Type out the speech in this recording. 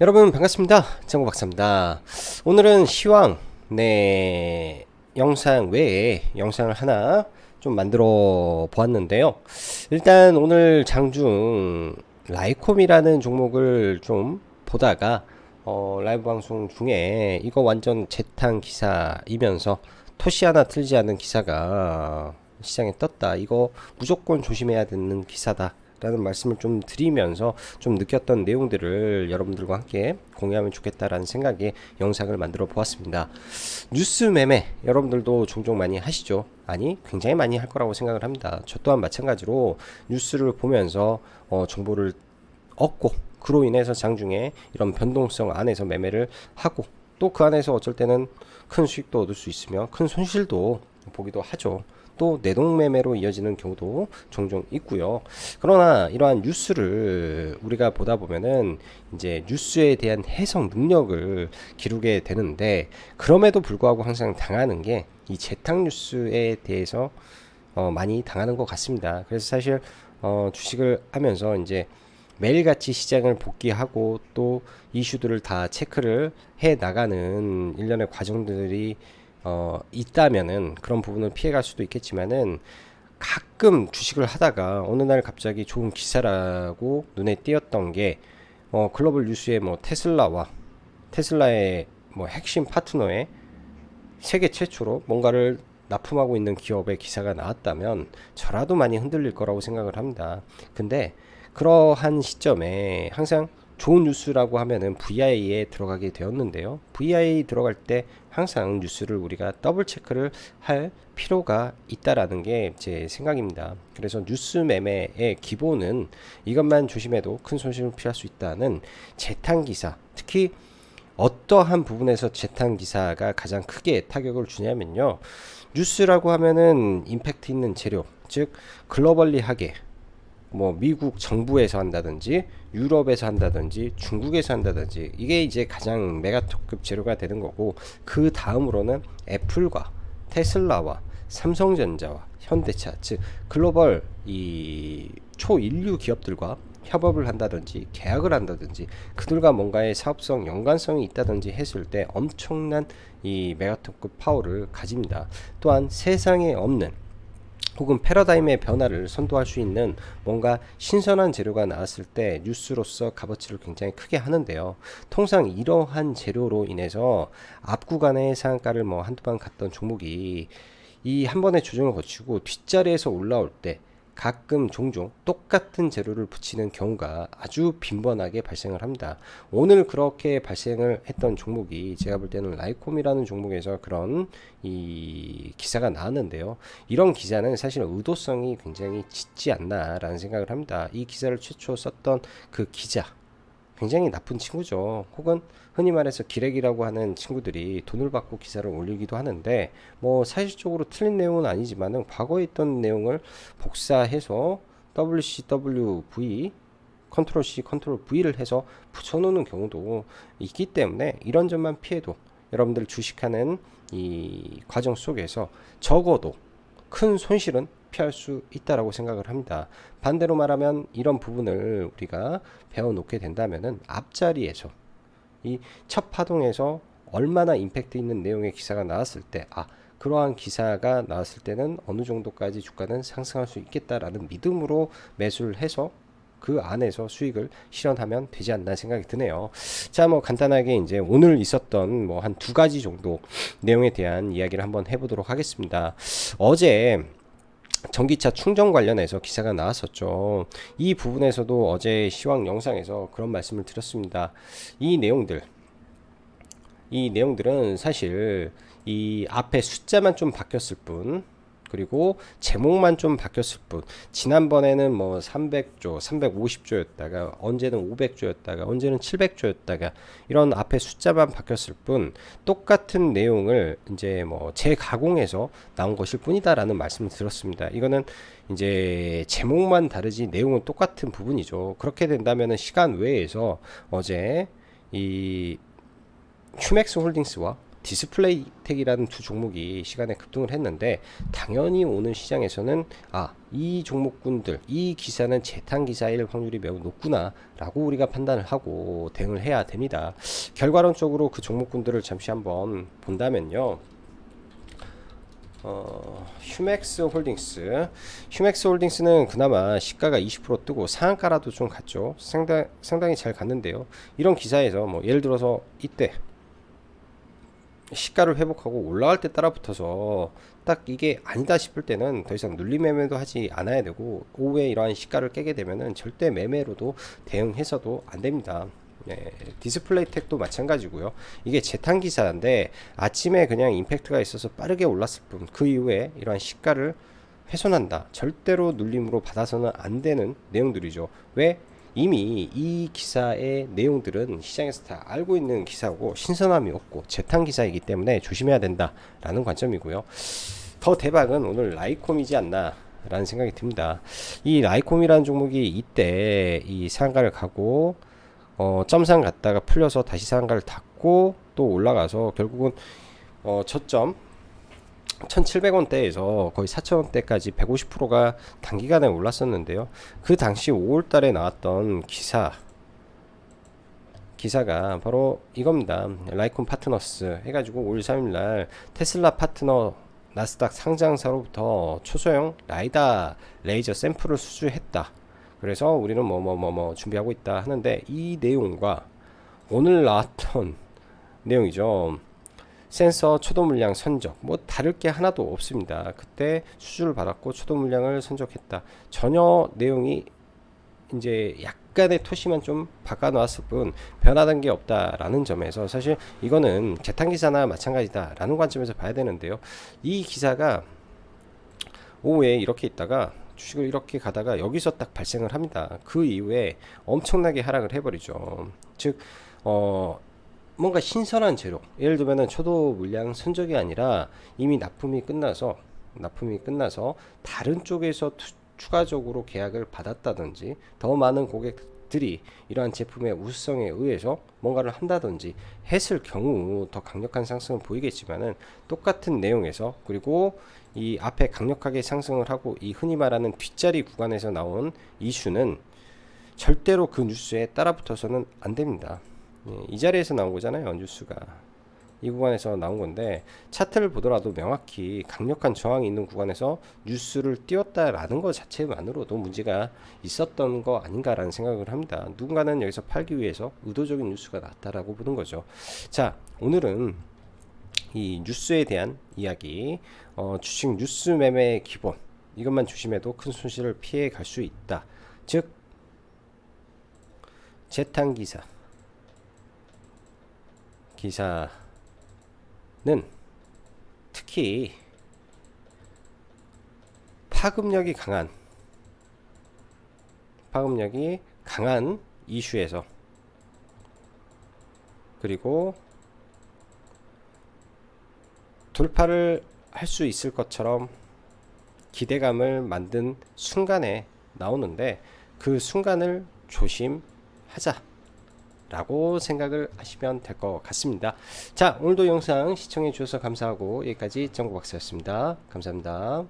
여러분 반갑습니다. 장구 박사입니다. 오늘은 시황 영상 외에 영상을 하나 좀 만들어 보았는데요. 일단 오늘 장중 라이콤이라는 종목을 좀 보다가 라이브 방송 중에 이거 완전 재탕 기사이면서 토시 하나 틀지 않은 기사가 시장에 떴다. 이거 무조건 조심해야 되는 기사다. 라는 말씀을 좀 드리면서 좀 느꼈던 내용들을 여러분들과 함께 공유하면 좋겠다라는 생각에 영상을 만들어 보았습니다. 뉴스 매매 여러분들도 종종 많이 하시죠? 아니 굉장히 많이 할 거라고 생각을 합니다. 저 또한 마찬가지로 뉴스를 보면서 정보를 얻고 그로 인해서 장중에 이런 변동성 안에서 매매를 하고 또 그 안에서 어쩔 때는 큰 수익도 얻을 수 있으며 큰 손실도 보기도 하죠. 또 내동매매로 이어지는 경우도 종종 있고요. 그러나 이러한 뉴스를 우리가 보다 보면은 이제 뉴스에 대한 해석 능력을 기르게 되는데 그럼에도 불구하고 항상 당하는 게 이 재탕 뉴스에 대해서 많이 당하는 것 같습니다. 그래서 사실 주식을 하면서 이제 매일같이 시장을 복귀하고 또 이슈들을 다 체크를 해 나가는 일련의 과정들이 있다면은 그런 부분을 피해갈 수도 있겠지만은 가끔 주식을 하다가 어느 날 갑자기 좋은 기사라고 눈에 띄었던 게 글로벌 뉴스에 뭐 테슬라의 뭐 핵심 파트너에 세계 최초로 뭔가를 납품하고 있는 기업의 기사가 나왔다면 저라도 많이 흔들릴 거라고 생각을 합니다. 근데 그러한 시점에 항상 좋은 뉴스라고 하면은 VI에 들어가게 되었는데요. VI 들어갈 때 항상 뉴스를 우리가 더블 체크를 할 필요가 있다라는 게 제 생각입니다. 그래서 뉴스 매매의 기본은 이것만 조심해도 큰 손실을 피할 수 있다는 재탕 기사, 특히 어떠한 부분에서 재탕 기사가 가장 크게 타격을 주냐면요. 뉴스라고 하면은 임팩트 있는 재료, 즉 글로벌리하게 뭐 미국 정부에서 한다든지 유럽에서 한다든지 중국에서 한다든지 이게 이제 가장 메가톱급 재료가 되는 거고, 그 다음으로는 애플과 테슬라와 삼성전자와 현대차, 즉 글로벌 이 초인류 기업들과 협업을 한다든지 계약을 한다든지 그들과 뭔가의 사업성 연관성이 있다든지 했을 때 엄청난 이 메가톱급 파워를 가집니다. 또한 세상에 없는 혹은 패러다임의 변화를 선도할 수 있는 뭔가 신선한 재료가 나왔을 때 뉴스로서 값어치를 굉장히 크게 하는데요. 통상 이러한 재료로 인해서 앞 구간의 상한가를 뭐 한두 번 갔던 종목이 이 한 번의 조정을 거치고 뒷자리에서 올라올 때 가끔 종종 똑같은 재료를 붙이는 경우가 아주 빈번하게 발생을 합니다. 오늘 그렇게 발생을 했던 종목이 제가 볼 때는 라이콤이라는 종목에서 그런 이 기사가 나왔는데요. 이런 기사는 사실 의도성이 굉장히 짙지 않나라는 생각을 합니다. 이 기사를 최초 썼던 그 기자 굉장히 나쁜 친구죠. 혹은 흔히 말해서 기레기라고 하는 친구들이 돈을 받고 기사를 올리기도 하는데 뭐 사실적으로 틀린 내용은 아니지만은 과거에 있던 내용을 복사해서 WCWV 컨트롤 C 컨트롤 V를 해서 붙여놓는 경우도 있기 때문에 이런 점만 피해도 여러분들 주식하는 이 과정 속에서 적어도 큰 손실은 피할 수 있다라고 생각을 합니다. 반대로 말하면 이런 부분을 우리가 배워놓게 된다면은 앞자리에서 이 첫 파동에서 얼마나 임팩트 있는 내용의 기사가 나왔을 때 그러한 기사가 나왔을 때는 어느 정도까지 주가는 상승할 수 있겠다라는 믿음으로 매수를 해서 그 안에서 수익을 실현하면 되지 않나 생각이 드네요. 자, 뭐 간단하게 이제 오늘 있었던 뭐 한 두 가지 정도 내용에 대한 이야기를 한번 해보도록 하겠습니다. 어제 전기차 충전 관련해서 기사가 나왔었죠. 이 부분에서도 어제 시황 영상에서 그런 말씀을 드렸습니다. 이 내용들은 사실 이 앞에 숫자만 좀 바뀌었을 뿐, 그리고 제목만 좀 바뀌었을 뿐, 지난번에는 뭐 300조, 350조였다가 언제는 500조였다가 언제는 700조였다가 이런 앞에 숫자만 바뀌었을 뿐 똑같은 내용을 이제 뭐 재가공해서 나온 것일 뿐이다라는 말씀을 드렸습니다. 이거는 이제 제목만 다르지 내용은 똑같은 부분이죠. 그렇게 된다면 시간 외에서 어제 이 휴맥스 홀딩스와 디스플레이텍이라는 두 종목이 시간에 급등을 했는데, 당연히 오는 시장에서는 이 종목군들, 이 기사는 재탕 기사일 확률이 매우 높구나 라고 우리가 판단을 하고 대응을 해야 됩니다. 결과론적으로 그 종목군들을 잠시 한번 본다면요, 휴맥스 홀딩스는 그나마 시가가 20% 뜨고 상한가라도 좀 갔죠. 상당히 잘 갔는데요. 이런 기사에서 뭐 예를 들어서 이때 시가를 회복하고 올라갈 때 따라붙어서 딱 이게 아니다 싶을 때는 더 이상 눌림 매매도 하지 않아야 되고, 오후에 이러한 시가를 깨게 되면은 절대 매매로도 대응해서도 안 됩니다. 네, 디스플레이텍도 마찬가지고요. 이게 재탕 기사인데 아침에 그냥 임팩트가 있어서 빠르게 올랐을 뿐, 그 이후에 이러한 시가를 훼손한다, 절대로 눌림으로 받아서는 안 되는 내용들이죠. 왜? 이미 이 기사의 내용들은 시장에서 다 알고 있는 기사고 신선함이 없고 재탕 기사이기 때문에 조심해야 된다라는 관점이고요. 더 대박은 오늘 라이콤이지 않나 라는 생각이 듭니다. 이 라이콤이라는 종목이 이때 이 상한가를 가고 점상 갔다가 풀려서 다시 상한가를 닫고 또 올라가서 결국은 저점 1700원대에서 거의 4000원대까지 150%가 단기간에 올랐었는데요. 그 당시 5월달에 나왔던 기사가 바로 이겁니다. 라이콘 파트너스 해가지고 5월 3일날 테슬라 파트너 나스닥 상장사로부터 초소형 라이다 레이저 샘플을 수주했다. 그래서 우리는 뭐 준비하고 있다 하는데, 이 내용과 오늘 나왔던 내용이죠. 센서 초도 물량 선적, 뭐 다를 게 하나도 없습니다. 그때 수주를 받았고 초도 물량을 선적했다. 전혀 내용이 이제 약간의 토시만 좀 바꿔 놨을 뿐 변화된 게 없다라는 점에서 사실 이거는 재탕 기사나 마찬가지다라는 관점에서 봐야 되는데요. 이 기사가 오후에 이렇게 있다가 주식을 이렇게 가다가 여기서 딱 발생을 합니다. 그 이후에 엄청나게 하락을 해버리죠. 즉 뭔가 신선한 재료, 예를 들면 초도 물량 선적이 아니라 이미 납품이 끝나서 다른 쪽에서 추가적으로 계약을 받았다든지, 더 많은 고객들이 이러한 제품의 우수성에 의해서 뭔가를 한다든지 했을 경우 더 강력한 상승을 보이겠지만은, 똑같은 내용에서, 그리고 이 앞에 강력하게 상승을 하고 이 흔히 말하는 뒷자리 구간에서 나온 이슈는 절대로 그 뉴스에 따라붙어서는 안 됩니다. 이 자리에서 나온 거잖아요. 뉴스가 이 구간에서 나온 건데, 차트를 보더라도 명확히 강력한 저항이 있는 구간에서 뉴스를 띄웠다라는 것 자체만으로도 문제가 있었던 거 아닌가라는 생각을 합니다. 누군가는 여기서 팔기 위해서 의도적인 뉴스가 나왔다라고 보는 거죠. 자, 오늘은 이 뉴스에 대한 이야기, 주식 뉴스 매매의 기본, 이것만 조심해도 큰 손실을 피해 갈 수 있다. 즉 재탕 기사는 특히 파급력이 강한 이슈에서, 그리고 돌파를 할 수 있을 것처럼 기대감을 만든 순간에 나오는데, 그 순간을 조심하자 라고 생각을 하시면 될 것 같습니다. 자, 오늘도 영상 시청해 주셔서 감사하고, 여기까지 정보박사였습니다. 감사합니다.